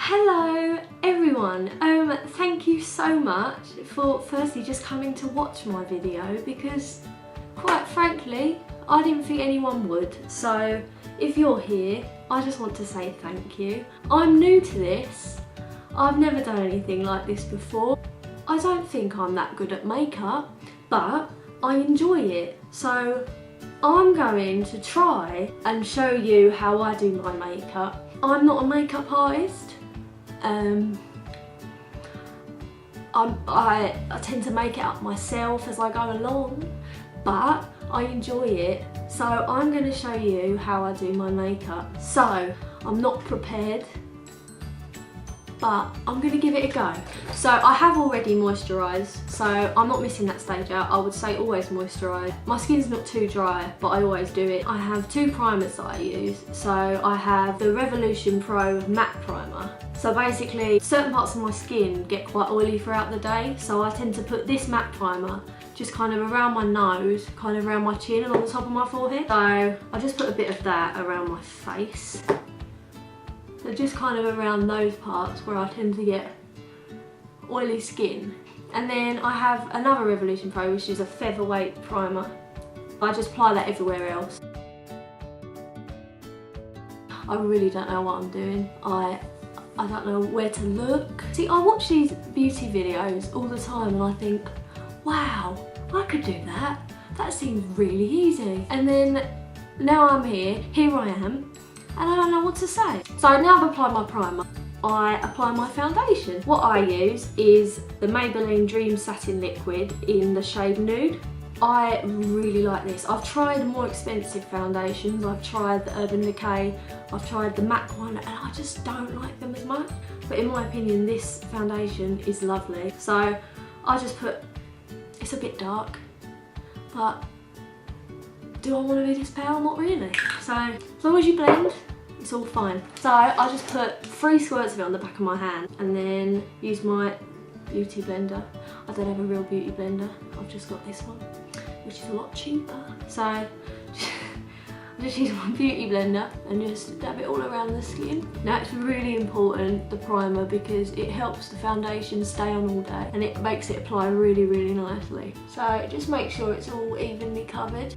Hello everyone, thank you so much for firstly just coming to watch my video, because quite frankly I didn't think anyone would. So if you're here, I just want to say thank you. I'm new to this, I've never done anything like this before. I don't think I'm that good at makeup, but I enjoy it. So I'm going to try and show you how I do my makeup. I'm not a makeup artist. I tend to make it up myself as I go along, but I enjoy it. So I'm going to show you how I do my makeup. So I'm not prepared, but I'm going to give it a go. So I have already moisturised, so I'm not missing that stage out. I would say always moisturise. My skin's not too dry, but I always do it. I have two primers that I use. So I have the Revolution Pro Matte Primer. So basically, certain parts of my skin get quite oily throughout the day, so I tend to put this matte primer just kind of around my nose, kind of around my chin and on the top of my forehead. So I just put a bit of that around my face. So just kind of around those parts where I tend to get oily skin. And then I have another Revolution Pro, which is a featherweight primer. I just apply that everywhere else. I really don't know what I'm doing. I don't know where to look. See, I watch these beauty videos all the time and I think, wow, I could do that. That seems really easy. And then now I'm here I am, and I don't know what to say. So now I've applied my primer, I apply my foundation. What I use is the Maybelline Dream Satin Liquid in the shade Nude. I really like this. I've tried more expensive foundations. I've tried the Urban Decay, I've tried the MAC one, and I just don't like them as much. But in my opinion, this foundation is lovely. So I just put, it's a bit dark, but do I want to be this pale? Not really. So as long as you blend, it's all fine. So I just put 3 squirts of it on the back of my hand and then use my beauty blender. I don't have a real beauty blender, I've just got this one, which is a lot cheaper. So I just use my beauty blender and just dab it all around the skin. Now it's really important, the primer, because it helps the foundation stay on all day and it makes it apply really, really nicely. So just make sure it's all evenly covered.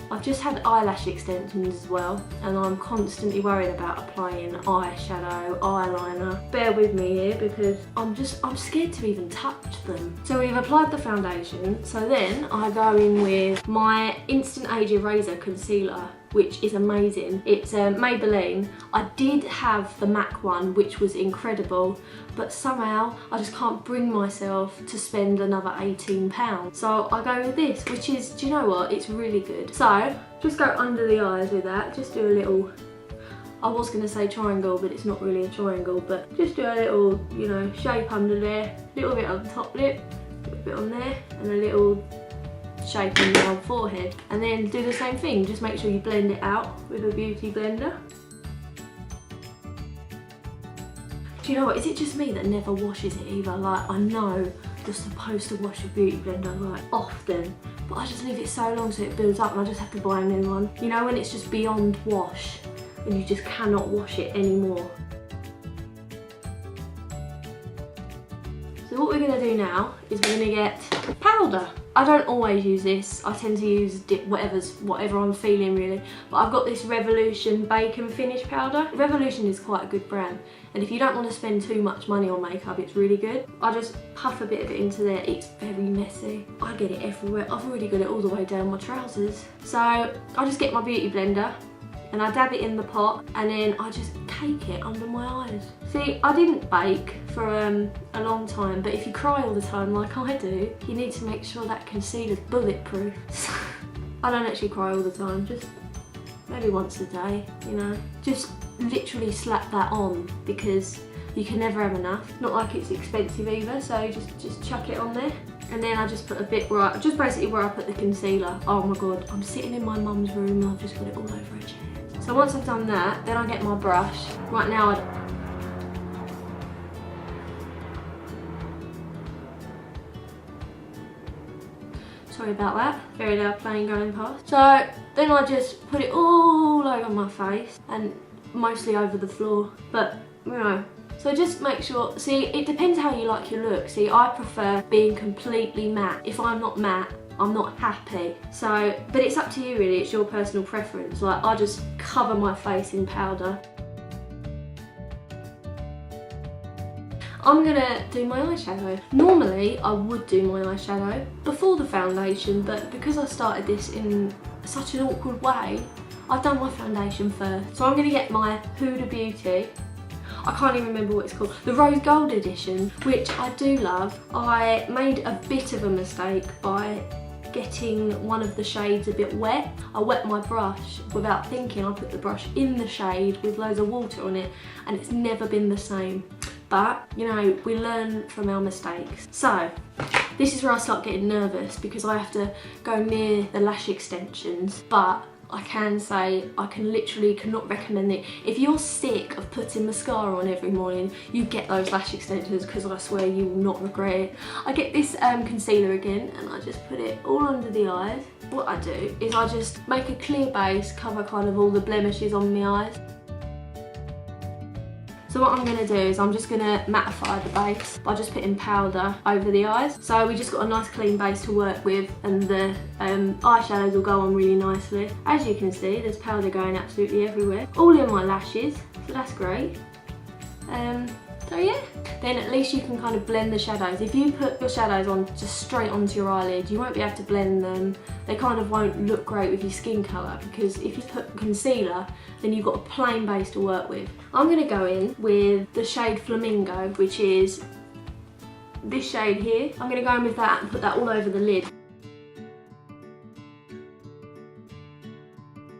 I've just had eyelash extensions as well, and I'm constantly worried about applying eyeshadow, eyeliner. Bear with me here because I'm scared to even touch them. So we've applied the foundation, so then I go in with my Instant Age Eraser Concealer, which is amazing. It's Maybelline. I did have the MAC one, which was incredible, but somehow I just can't bring myself to spend another £18. So I go with this, which is, do you know what, it's really good. So just go under the eyes with that, just do a little, I was going to say triangle, but it's not really a triangle, but just do a little, you know, shape under there, a little bit on the top lip, a little bit on there, and a little shape on your forehead. And then do the same thing, just make sure you blend it out with a beauty blender. Do you know what, is it just me that never washes it either? Like, I know you're supposed to wash your beauty blender like often, but I just leave it so long so it builds up and I just have to buy a new one. You know, when it's just beyond wash and you just cannot wash it anymore. So what we're going to do now is we're going to get powder. I don't always use this, I tend to use whatever I'm feeling really, but I've got this Revolution Bacon Finish Powder. Revolution is quite a good brand, and if you don't want to spend too much money on makeup, it's really good. I just puff a bit of it into there, it's very messy. I get it everywhere, I've already got it all the way down my trousers. So I just get my beauty blender, and I dab it in the pot, and then I just cake it under my eyes. See, I didn't bake for a long time, but if you cry all the time like I do, you need to make sure that concealer's bulletproof. I don't actually cry all the time, just maybe once a day, you know. Just literally slap that on because you can never have enough. Not like it's expensive either, so just chuck it on there. And then I just put a bit just basically where I put the concealer. Oh my god, I'm sitting in my mum's room and I've just got it all over her chair. So once I've done that, then I get my brush. Right now Sorry about that, very loud plane going past. So then I just put it all over my face and mostly over the floor, but you know. So just make sure, see, it depends how you like your look. See, I prefer being completely matte. If I'm not matte, I'm not happy. So, but it's up to you really, it's your personal preference. Like, I just cover my face in powder. I'm gonna do my eyeshadow. Normally, I would do my eyeshadow before the foundation, but because I started this in such an awkward way, I've done my foundation first. So I'm gonna get my Huda Beauty, I can't even remember what it's called, the Rose Gold edition, which I do love. I made a bit of a mistake by getting one of the shades a bit wet. I wet my brush without thinking. I put the brush in the shade with loads of water on it, and it's never been the same. But, you know, we learn from our mistakes. So, this is where I start getting nervous because I have to go near the lash extensions, but I can say I cannot recommend it. If you're sick of putting mascara on every morning, you get those lash extensions because I swear you will not regret it. I get this concealer again and I just put it all under the eyes. What I do is I just make a clear base, cover kind of all the blemishes on my eyes. So what I'm going to do is I'm just going to mattify the base by just putting powder over the eyes. So we just got a nice clean base to work with, and the eyeshadows will go on really nicely. As you can see, there's powder going absolutely everywhere. All in my lashes, so that's great. So yeah, then at least you can kind of blend the shadows. If you put your shadows on just straight onto your eyelid, you won't be able to blend them. They kind of won't look great with your skin colour, because if you put concealer, then you've got a plain base to work with. I'm going to go in with the shade Flamingo, which is this shade here. I'm going to go in with that and put that all over the lid.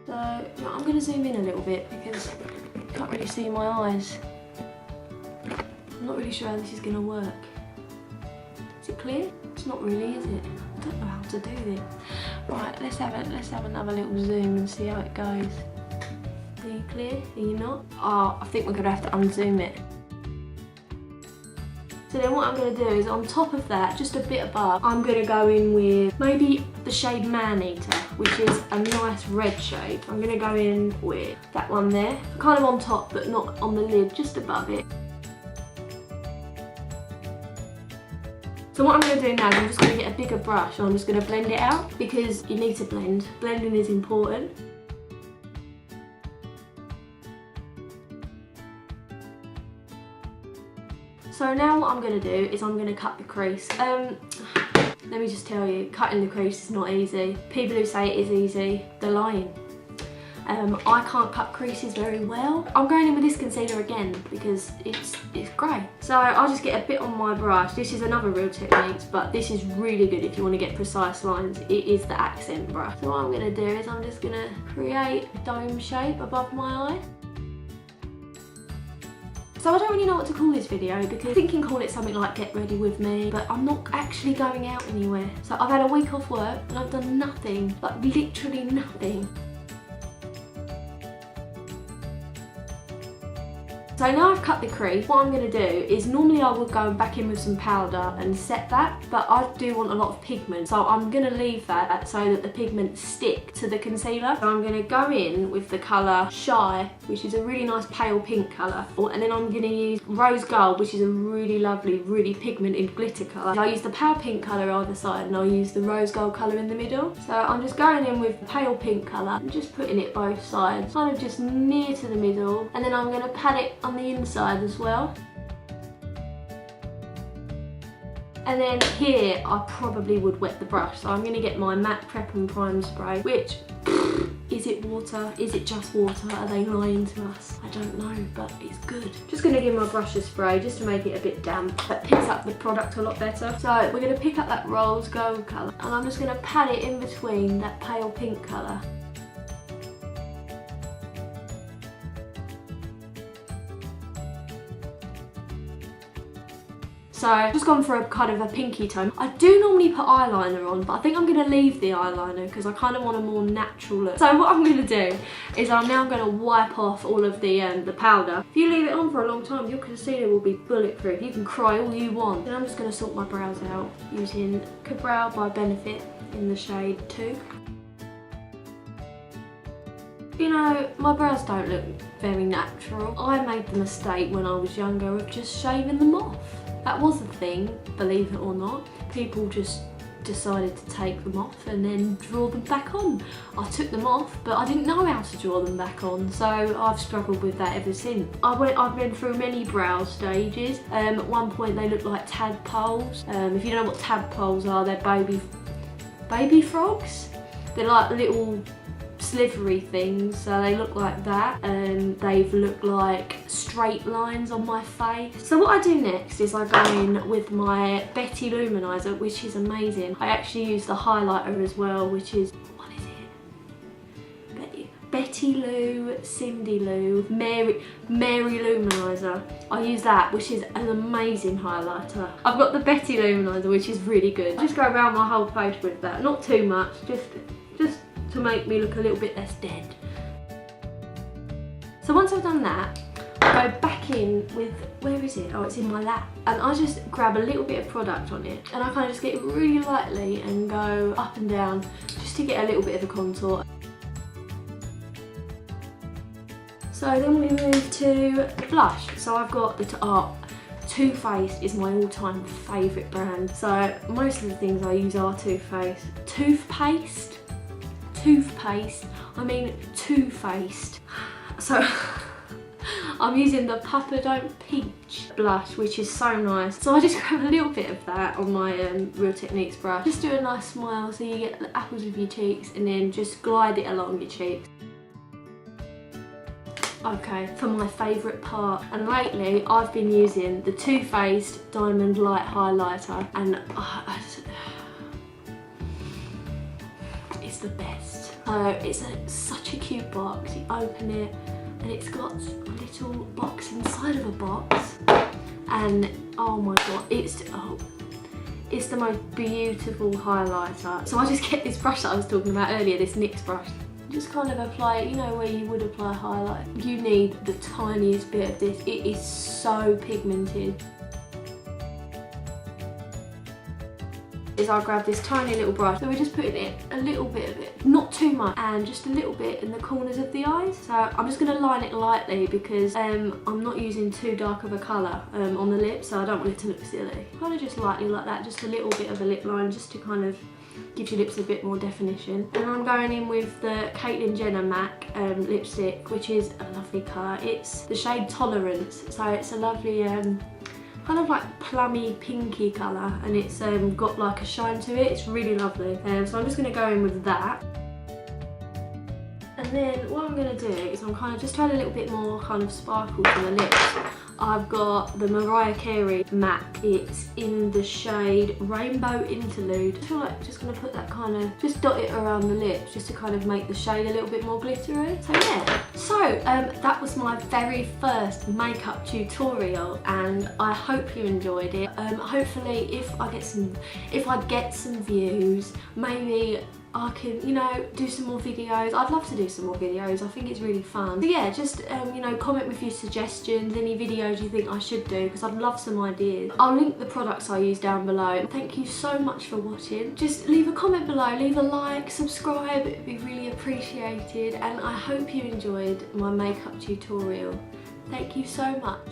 So I'm going to zoom in a little bit because you can't really see my eyes. I'm not really sure how this is going to work. Is it clear? It's not really, is it? I don't know how to do this. Right, let's have another little zoom and see how it goes. Are you clear? Are you not? Oh, I think we're going to have to unzoom it. So then what I'm going to do is on top of that, just a bit above, I'm going to go in with maybe the shade Man Eater, which is a nice red shade. I'm going to go in with that one there, kind of on top but not on the lid, just above it. So what I'm going to do now is I'm just going to get a bigger brush and I'm just going to blend it out, because you need to blend. Blending is important. So now what I'm going to do is I'm going to cut the crease. Let me just tell you, cutting the crease is not easy. People who say it is easy, they're lying. I can't cut creases very well. I'm going in with this concealer again because it's great. So I'll just get a bit on my brush. This is another Real Techniques, but this is really good if you want to get precise lines. It is the accent brush. So what I'm going to do is I'm just going to create a dome shape above my eye. So I don't really know what to call this video, because I'm thinking call it something like Get Ready With Me, but I'm not actually going out anywhere. So I've had a week off work and I've done nothing, like literally nothing. So now I've cut the crease, what I'm going to do is normally I would go back in with some powder and set that, but I do want a lot of pigment, so I'm going to leave that so that the pigments stick to the concealer. So I'm going to go in with the colour Shy, which is a really nice pale pink colour, and then I'm going to use Rose Gold, which is a really lovely, really pigmented glitter colour. I'll use the pale pink colour either side and I'll use the Rose Gold colour in the middle. So I'm just going in with the pale pink colour and just putting it both sides, kind of just near to the middle, and then I'm going to pat it on the inside as well. And then here I probably would wet the brush, so I'm going to get my matte Prep and Prime spray, which, is it water? Is it just water? Are they lying to us? I don't know, but it's good. Just going to give my brush a spray just to make it a bit damp. That picks up the product a lot better. So we're going to pick up that Rose Gold colour and I'm just going to pat it in between that pale pink colour. So So I've just gone for a kind of a pinky tone. I do normally put eyeliner on, but I think I'm going to leave the eyeliner because I kind of want a more natural look. So what I'm going to do is I'm now going to wipe off all of the powder. If you leave it on for a long time, your concealer will be bulletproof. You can cry all you want. Then I'm just going to sort my brows out using Brow by Benefit in the shade 2. You know, my brows don't look very natural. I made the mistake when I was younger of just shaving them off. That was a thing, believe it or not. People just decided to take them off and then draw them back on. I took them off, but I didn't know how to draw them back on, so I've struggled with that ever since. I've been through many brow stages. At one point they looked like tadpoles. If you don't know what tadpoles are, they're baby frogs. They're like little slivery things, so they look like that, and they've looked like straight lines on my face. So what I do next is I go in with my Betty Luminizer, which is amazing. I actually use the highlighter as well, which is, what is it? Betty Lou, Cindy Lou, Mary Luminizer. I use that, which is an amazing highlighter. I've got the Betty Luminizer, which is really good. I just go around my whole face with that, not too much, just to make me look a little bit less dead. So once I've done that, I go back in with, where is it? Oh, it's in my lap. And I just grab a little bit of product on it, and I kind of just get it really lightly and go up and down just to get a little bit of a contour. So then we move to blush. So I've got the Too Faced is my all-time favourite brand. So most of the things I use are Too Faced. Toothpaste, I mean Too Faced. So I'm using the Papa Don't Peach blush, which is so nice. So I just grab a little bit of that on my Real Techniques brush. Just do a nice smile so you get the apples of your cheeks, and then just glide it along your cheeks. Okay, for my favourite part, and lately I've been using the Too Faced Diamond Light Highlighter, and it's the best. So it's such a cute box. You open it and it's got a little box inside of a box, and oh my god, it's the most beautiful highlighter. So I just get this brush that I was talking about earlier, this NYX brush. Just kind of apply it, you know, where you would apply highlight. You need the tiniest bit of this. It is so pigmented. Is I grab this tiny little brush, so we're just putting in a little bit of it, not too much, and just a little bit in the corners of the eyes. So I'm just going to line it lightly because I'm not using too dark of a colour on the lips, so I don't want it to look silly. Kind of just lightly like that, just a little bit of a lip line, just to kind of give your lips a bit more definition. And I'm going in with the Caitlyn Jenner MAC lipstick, which is a lovely colour. It's the shade Tolerance, so it's a lovely kind of like plummy pinky colour, and it's got like a shine to it. It's really lovely. So I'm just going to go in with that. And then what I'm going to do is I'm kind of just trying a little bit more kind of sparkle to the lips. I've got the Mariah Carey MAC. It's in the shade Rainbow Interlude. I feel like I'm just going to put that kind of, just dot it around the lips just to kind of make the shade a little bit more glittery. So yeah. So that was my very first makeup tutorial, and I hope you enjoyed it. Hopefully if I get some views, maybe I can, you know, do some more videos. I'd love to do some more videos. I think it's really fun. So yeah, just, you know, comment with your suggestions, any videos you think I should do, because I'd love some ideas. I'll link the products I use down below. Thank you so much for watching. Just leave a comment below, leave a like, subscribe. It'd be really appreciated. And I hope you enjoyed my makeup tutorial. Thank you so much.